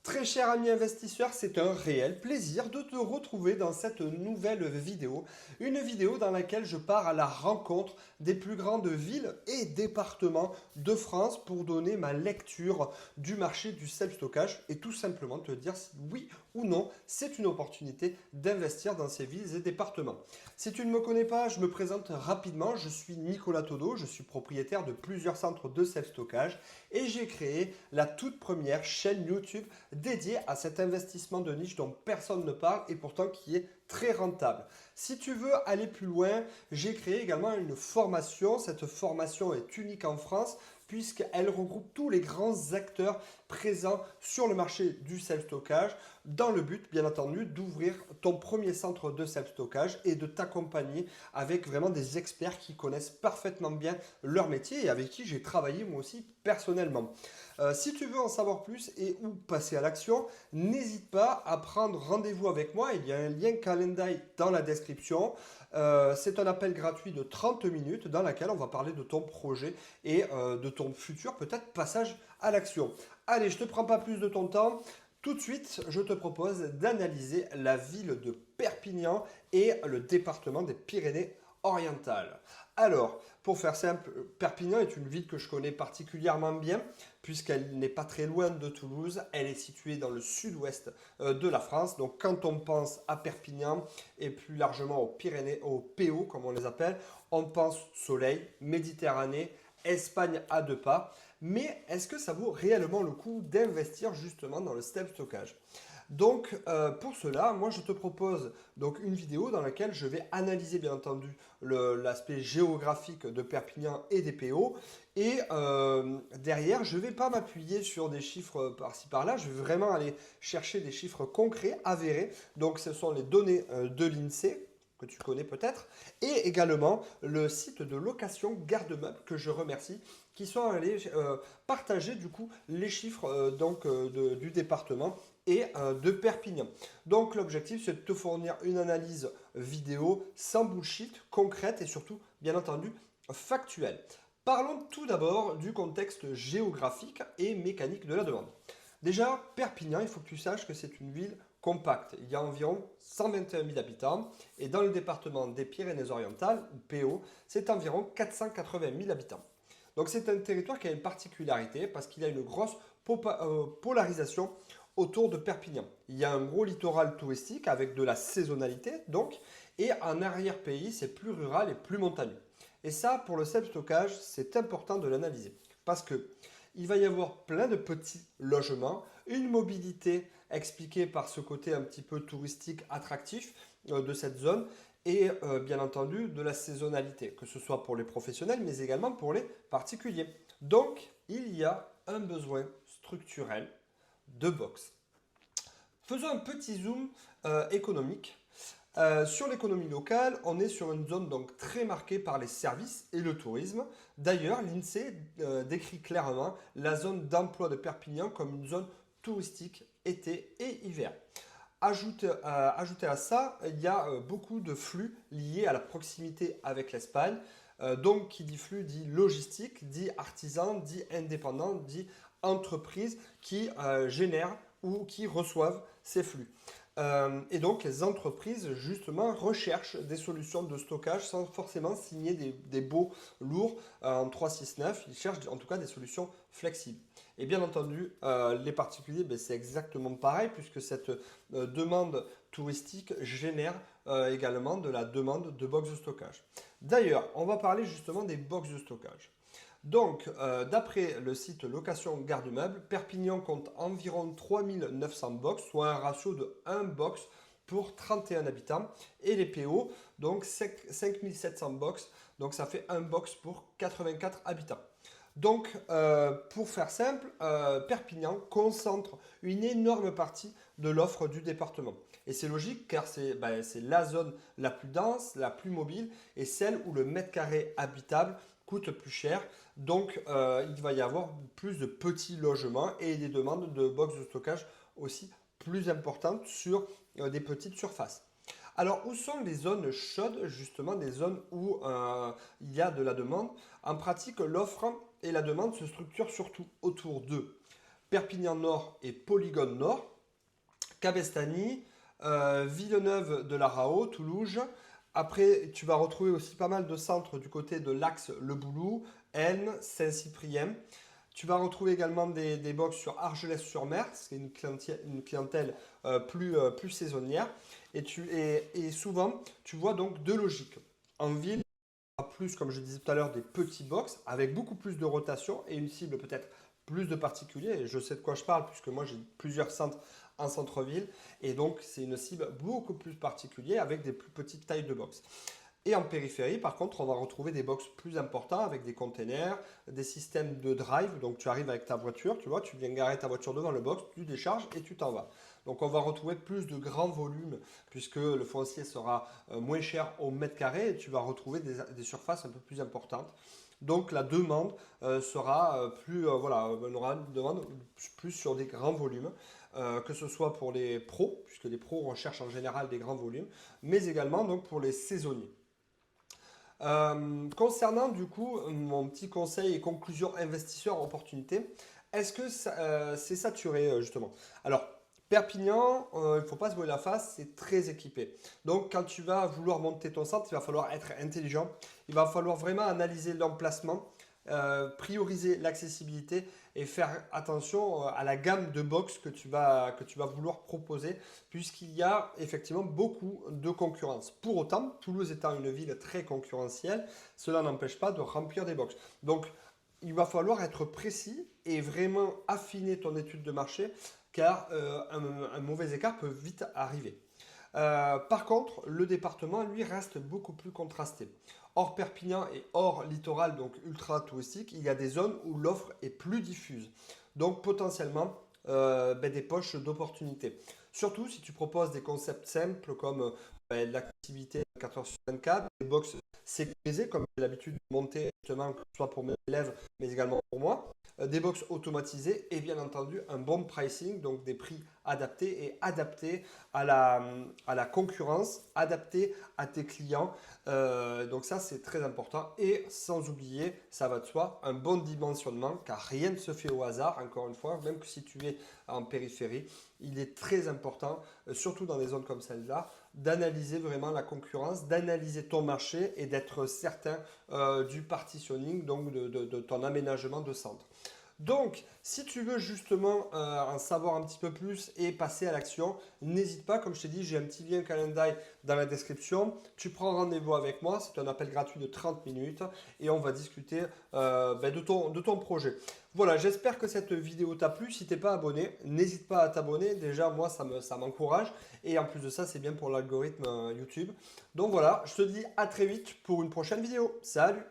Très cher ami investisseur, c'est un réel plaisir de te retrouver dans cette nouvelle vidéo. Une vidéo dans laquelle je pars à la rencontre des plus grandes villes et départements de France pour donner ma lecture du marché du self-stockage et tout simplement te dire si oui ou non c'est une opportunité d'investir dans ces villes et départements. Si tu ne me connais pas, je me présente rapidement. Je suis Nicolas Todo, je suis propriétaire de plusieurs centres de self-stockage et j'ai créé la toute première chaîne YouTube dédié à cet investissement de niche dont personne ne parle et pourtant qui est très rentable. Si tu veux aller plus loin, j'ai créé également une formation. Cette formation est unique en France puisqu'elle regroupe tous les grands acteurs présents sur le marché du self-stockage dans le but, bien entendu, d'ouvrir ton premier centre de self-stockage et de t'accompagner avec vraiment des experts qui connaissent parfaitement bien leur métier et avec qui j'ai travaillé moi aussi personnellement. Si tu veux en savoir plus et ou passer à l'action, n'hésite pas à prendre rendez-vous avec moi. Il y a un lien calendrier dans la description. C'est un appel gratuit de 30 minutes dans lequel on va parler de ton projet et de ton futur peut-être passage à l'action. Allez, je ne te prends pas plus de ton temps. Tout de suite, je te propose d'analyser la ville de Perpignan et le département des Pyrénées-Orientales. Alors, pour faire simple, Perpignan est une ville que je connais particulièrement bien puisqu'elle n'est pas très loin de Toulouse. Elle est située dans le sud-ouest de la France. Donc, quand on pense à Perpignan et plus largement aux Pyrénées, aux PO comme on les appelle, on pense soleil, Méditerranée, Espagne à deux pas. Mais est-ce que ça vaut réellement le coup d'investir justement dans le self-stockage? Donc pour cela, moi je te propose donc une vidéo dans laquelle je vais analyser bien entendu l'aspect géographique de Perpignan et des PO. Et derrière, je ne vais pas m'appuyer sur des chiffres par-ci par-là, je vais vraiment aller chercher des chiffres concrets, avérés. Donc ce sont les données de l'INSEE que tu connais peut-être, et également le site de location Garde-Meubles que je remercie, qui sont allés partager du coup les chiffres du département et de Perpignan. Donc l'objectif c'est de te fournir une analyse vidéo sans bullshit, concrète et surtout bien entendu factuelle. Parlons tout d'abord du contexte géographique et mécanique de la demande. Déjà, Perpignan, il faut que tu saches que c'est une ville compacte. Il y a environ 121 000 habitants et dans le département des Pyrénées-Orientales, ou PO, c'est environ 480 000 habitants. Donc c'est un territoire qui a une particularité parce qu'il a une grosse polarisation autour de Perpignan. Il y a un gros littoral touristique avec de la saisonnalité donc, et en arrière-pays, c'est plus rural et plus montagneux. Et ça, pour le self-stockage, c'est important de l'analyser parce que il va y avoir plein de petits logements, une mobilité expliquée par ce côté un petit peu touristique attractif de cette zone et bien entendu de la saisonnalité, que ce soit pour les professionnels mais également pour les particuliers. Donc il y a un besoin structurel de box. Faisons un petit zoom économique. Sur l'économie locale, on est sur une zone donc très marquée par les services et le tourisme. D'ailleurs, l'INSEE décrit clairement la zone d'emploi de Perpignan comme une zone touristique été et hiver. Ajouté à ça, il y a beaucoup de flux liés à la proximité avec l'Espagne. Donc, qui dit flux dit logistique, dit artisan, dit indépendant, dit entreprise qui génèrent ou qui reçoivent ces flux. Et donc les entreprises justement recherchent des solutions de stockage sans forcément signer des baux lourds en 369. Ils cherchent en tout cas des solutions flexibles. Et bien entendu, les particuliers, ben, c'est exactement pareil puisque cette demande touristique génère également de la demande de box de stockage. D'ailleurs, on va parler justement des box de stockage. Donc, d'après le site Location Garde-Meubles, Perpignan compte environ 3900 box, soit un ratio de 1 box pour 31 habitants. Et les PO, donc 5700 box, donc ça fait 1 box pour 84 habitants. Donc, pour faire simple, Perpignan concentre une énorme partie de l'offre du département. Et c'est logique car c'est la zone la plus dense, la plus mobile et celle où le mètre carré habitable coûte plus cher. Donc, il va y avoir plus de petits logements et des demandes de box de stockage aussi plus importantes sur des petites surfaces. Alors, où sont les zones chaudes, justement, des zones où il y a de la demande? En pratique, l'offre et la demande se structurent surtout autour de Perpignan Nord et Polygone Nord, Cabestany, Villeneuve de la Rao, Toulouse. Après, tu vas retrouver aussi pas mal de centres du côté de l'Axe, Le Boulou, Aisne, Saint-Cyprien. Tu vas retrouver également des box sur Argelès-sur-Mer, c'est une clientèle plus saisonnière. Et souvent, tu vois donc deux logiques. En ville, plus, comme je disais tout à l'heure, des petits box avec beaucoup plus de rotation et une cible peut-être plus de particuliers. Et je sais de quoi je parle puisque moi j'ai plusieurs centres en centre-ville et donc c'est une cible beaucoup plus particulière avec des plus petites tailles de box. Et en périphérie, par contre, on va retrouver des box plus importants avec des containers, des systèmes de drive. Donc tu arrives avec ta voiture, tu vois, tu viens garer ta voiture devant le box, tu décharges et tu t'en vas. Donc on va retrouver plus de grands volumes puisque le foncier sera moins cher au mètre carré et tu vas retrouver des surfaces un peu plus importantes. Donc la demande sera plus, voilà, on aura une demande plus sur des grands volumes, que ce soit pour les pros, puisque les pros recherchent en général des grands volumes, mais également donc pour les saisonniers. Concernant du coup mon petit conseil et conclusion investisseur opportunité, est-ce que c'est saturé justement? Alors Perpignan, il ne faut pas se voiler la face, c'est très équipé. Donc quand tu vas vouloir monter ton centre, il va falloir être intelligent, il va falloir vraiment analyser l'emplacement, prioriser l'accessibilité et faire attention à la gamme de box que tu vas vouloir proposer puisqu'il y a effectivement beaucoup de concurrence. Pour autant, Toulouse étant une ville très concurrentielle, cela n'empêche pas de remplir des box. Donc, il va falloir être précis et vraiment affiner ton étude de marché car un mauvais écart peut vite arriver. Par contre, le département, lui, reste beaucoup plus contrasté. Hors Perpignan et hors littoral, donc ultra touristique, il y a des zones où l'offre est plus diffuse. Donc potentiellement des poches d'opportunités. Surtout si tu proposes des concepts simples comme l'activité 4 heures sur 24, des box sécurisées comme j'ai l'habitude de monter justement, que ce soit pour mes élèves mais également pour moi. Des box automatisées et bien entendu un bon pricing, donc des prix adaptés et adaptés à la concurrence, adaptés à tes clients. Donc ça c'est très important et sans oublier, ça va de soi, un bon dimensionnement car rien ne se fait au hasard, encore une fois, même que si tu es en périphérie, il est très important, surtout dans des zones comme celle-là, d'analyser vraiment la concurrence, d'analyser ton marché et d'être certain du partitioning, donc de ton aménagement de centre. Donc, si tu veux justement en savoir un petit peu plus et passer à l'action, n'hésite pas, comme je t'ai dit, j'ai un petit lien calendrier dans la description. Tu prends rendez-vous avec moi, c'est un appel gratuit de 30 minutes et on va discuter de ton projet. Voilà, j'espère que cette vidéo t'a plu. Si tu n'es pas abonné, n'hésite pas à t'abonner. Déjà, moi, ça m'encourage. Et en plus de ça, c'est bien pour l'algorithme YouTube. Donc voilà, je te dis à très vite pour une prochaine vidéo. Salut!